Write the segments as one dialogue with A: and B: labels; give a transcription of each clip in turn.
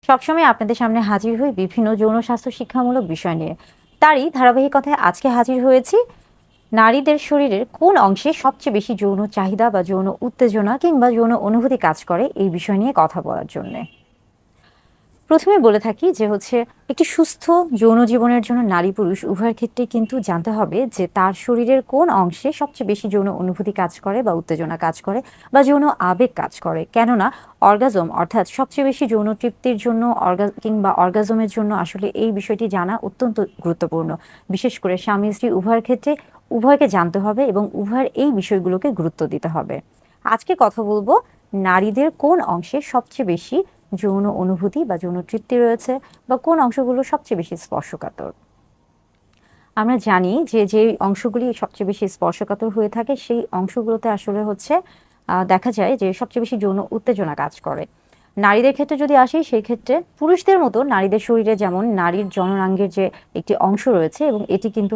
A: সবসময় আপনাদের সামনে হাজির হই বিভিন্ন যৌন স্বাস্থ্য শিক্ষামূলক বিষয় নিয়ে। তারই ধারাবাহিকতায় আজকে হাজির হয়েছি নারীদের শরীরের কোন অংশে সবচেয়ে বেশি যৌন চাহিদা বা যৌন উত্তেজনা কিংবা যৌন অনুভূতি কাজ করে এই বিষয় নিয়ে কথা বলার জন্য। প্রথমে বলে থাকি যে একটি সুস্থ যৌন জীবনের জন্য নারী পুরুষ উভয়ের ক্ষেত্রে কিন্তু জানতে হবে যে তার শরীরের কোন অংশে সবচেয়ে বেশি যৌন অনুভূতি কাজ করে বা উত্তেজনা কাজ করে বা যৌন আবেগ কাজ করে। কেননা অর্গাজম অর্থাৎ সবচেয়ে বেশি যৌন তৃপ্তির জন্য কিংবা অর্গাজমের জন্য আসলে এই বিষয়টি জানা অত্যন্ত গুরুত্বপূর্ণ। বিশেষ করে স্বামী স্ত্রী উভয়ের ক্ষেত্রে উভয়কে জানতে হবে এবং উভয়ের এই বিষয়গুলোকে গুরুত্ব দিতে হবে। আজকে কথা বলবো নারীদের কোন অংশে সবচেয়ে বেশি যৌন অনুভূতি বা যৌন তৃপ্তি রয়েছে বা কোন অংশগুলো সবচেয়ে বেশি স্পর্শকাতর। আমরা জানি যে যে অংশগুলি সবচেয়ে বেশি স্পর্শকাতর হয়ে থাকে সেই অংশগুলোতে আসলে দেখা যায় যে সবচেয়ে বেশি যৌন উত্তেজনা কাজ করে। নারীদের ক্ষেত্রে যদি আসি সেই ক্ষেত্রে পুরুষদের মতো নারীদের শরীরে যেমন নারীর জননাঙ্গের যে একটি অংশ রয়েছে এবং এটি কিন্তু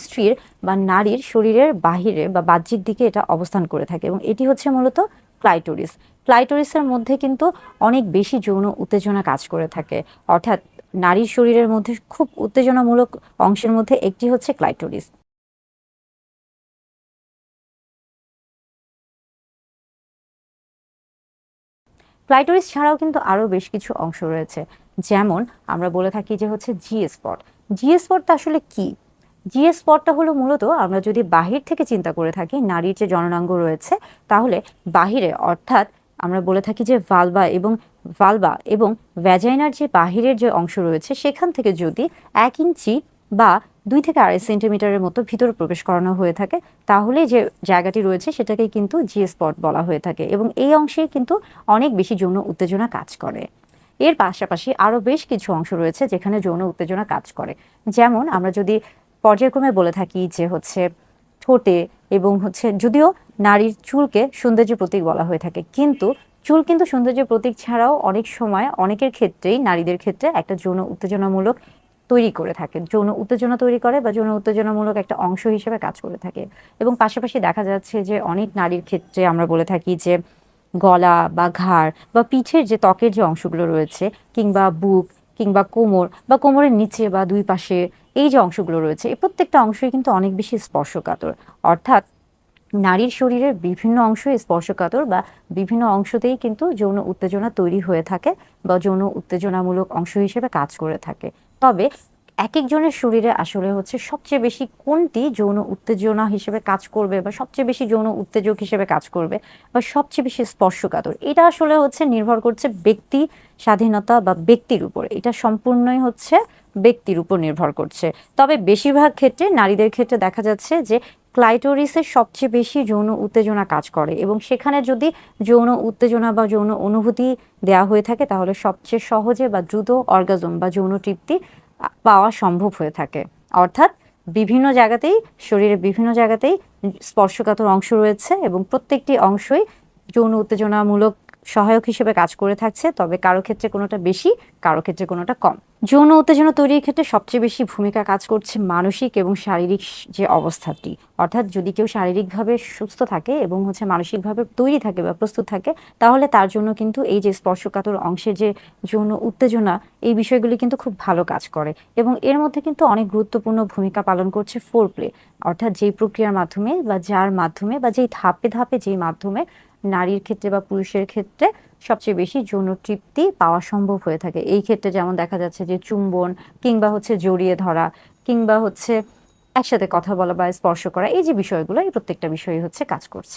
A: স্ত্রীর বা নারীর শরীরের বাহিরে বা বাহ্যিক দিকে এটা অবস্থান করে থাকে এবং এটি মূলত ক্লাইটোরিস। ক্লাইটোরিসের মধ্যে কিন্তু অনেক বেশি যৌন উত্তেজনা কাজ করে থাকে। অর্থাৎ নারীর শরীরের মধ্যে খুব উত্তেজনামূলক অংশের মধ্যে একটি ক্লাইটোরিস। ক্লাইটোরিস ছাড়াও কিন্তু আরো বেশ কিছু অংশ রয়েছে। যেমন আমরা বলে থাকি যে জি স্পট। জি স্পটটা আসলে কি? জি স্পটটা হলো মূলত আমরা যদি বাহির থেকে চিন্তা করে থাকি নারীর যে জননাঙ্গ রয়েছে তাহলে বাহিরে অর্থাৎ আমরা বলে থাকি যে ভালভা এবং ভ্যাজাইনার যে বাহিরের যে অংশ রয়েছে সেখান থেকে যদি 1 ইঞ্চি বা 2 থেকে 2.5 সেন্টিমিটারের মতো ভিতরে প্রবেশ করানো হয়ে থাকে তাহলে যে জায়গাটি রয়েছে সেটাকে কিন্তু জি স্পট বলা হয়ে থাকে এবং এই অংশে কিন্তু অনেক বেশি যৌন উত্তেজনা কাজ করে। এর পাশাপাশি আরো বেশ কিছু অংশ রয়েছে যেখানে যৌন উত্তেজনা কাজ করে। যেমন আমরা যদি পর্যায়ক্রমে বলে থাকি যে ঠোঁটে এবং যদিও নারীর চুলকে সৌন্দর্যের প্রতীক বলা হয়ে থাকে কিন্তু চুল কিন্তু সৌন্দর্যের প্রতীক ছাড়াও অনেক সময় অনেকের ক্ষেত্রেই নারীদের ক্ষেত্রে একটা যৌন উত্তেজনামূলক তৈরি করে থাকে, যৌন উত্তেজনা তৈরি করে বা যৌন উত্তেজনামূলক একটা অংশ হিসেবে কাজ করে থাকে। এবং পাশাপাশি দেখা যাচ্ছে যে অনেক নারীর ক্ষেত্রে আমরা বলে থাকি যে গলা বা ঘাড় বা পিঠের যে ত্বকের যে অংশগুলো রয়েছে কিংবা বুক কিংবা কোমর বা কোমরের নিচে বা দুই পাশে এই যে অংশগুলো রয়েছে এই প্রত্যেকটা অংশই কিন্তু অনেক বেশি স্পর্শকাতর। অর্থাৎ নারীর শরীরের বিভিন্ন অংশ স্পর্শকাতর বা বিভিন্ন অংশতেই কিন্তু যৌন উত্তেজনা তৈরি হয়ে থাকে বা যৌন উত্তেজনামূলক অংশ হিসেবে কাজ করে থাকে। তবে এক একজনের শরীরে আসলে সবচেয়ে বেশি কোনটি যৌন উত্তেজনা হিসেবে কাজ করবে বা সবচেয়ে বেশি যৌন উত্তেজক হিসেবে কাজ করবে বা সবচেয়ে বেশি স্পর্শকাতর এটা আসলে নির্ভর করছে ব্যক্তি স্বাধীনতা বা ব্যক্তির উপর। এটা সম্পূর্ণই ব্যক্তির উপর নির্ভর করছে। তবে বেশিরভাগ ক্ষেত্রে নারীদের ক্ষেত্রে দেখা যাচ্ছে যে ক্লাইটোরিসের সবচেয়ে বেশি যৌন উত্তেজনা কাজ করে এবং সেখানে যদি যৌন উত্তেজনা বা যৌন অনুভূতি দেওয়া হয়ে থাকে তাহলে সবচেয়ে সহজে বা দ্রুত অর্গাজম বা যৌন তৃপ্তি পাওয়া সম্ভব হয়ে থাকে। অর্থাৎ বিভিন্ন জায়গাতেই শরীরের বিভিন্ন জায়গাতেই স্পর্শকাতর অংশ রয়েছে এবং প্রত্যেকটি অংশই যৌন উত্তেজনামূলক সহায়ক হিসেবে কাজ করে থাকছে। তবে কারো ক্ষেত্রে কোনোটা বেশি, কারো ক্ষেত্রে কোনোটা কম। যৌন উত্তেজনা তৈরির ক্ষেত্রে সবচেয়ে বেশি ভূমিকা কাজ করছে মানসিক এবং শারীরিক যে অবস্থাটি। অর্থাৎ যদি কেউ শারীরিকভাবে সুস্থ থাকে এবং মানসিকভাবে তৈরি থাকে বা প্রস্তুত থাকে তাহলে তার জন্য কিন্তু এই যে স্পর্শকাতর অংশের যে যৌন উত্তেজনা এই বিষয়গুলি কিন্তু খুব ভালো কাজ করে। এবং এর মধ্যে কিন্তু অনেক গুরুত্বপূর্ণ ভূমিকা পালন করছে ফোরপ্লে, অর্থাৎ যেই প্রক্রিয়ার মাধ্যমে বা যার মাধ্যমে বা যেই ধাপে ধাপে যেই মাধ্যমে নারীর ক্ষেত্রে বা পুরুষের ক্ষেত্রে সবচেয়ে বেশি যৌন তৃপ্তি পাওয়া সম্ভব হয়ে থাকে। এই ক্ষেত্রে যেমন দেখা যাচ্ছে যে চুম্বন কিংবা জড়িয়ে ধরা কিংবা একসাথে কথা বলা বা স্পর্শ করা এই যে বিষয়গুলো এই প্রত্যেকটা বিষয়ই কাজ করছে।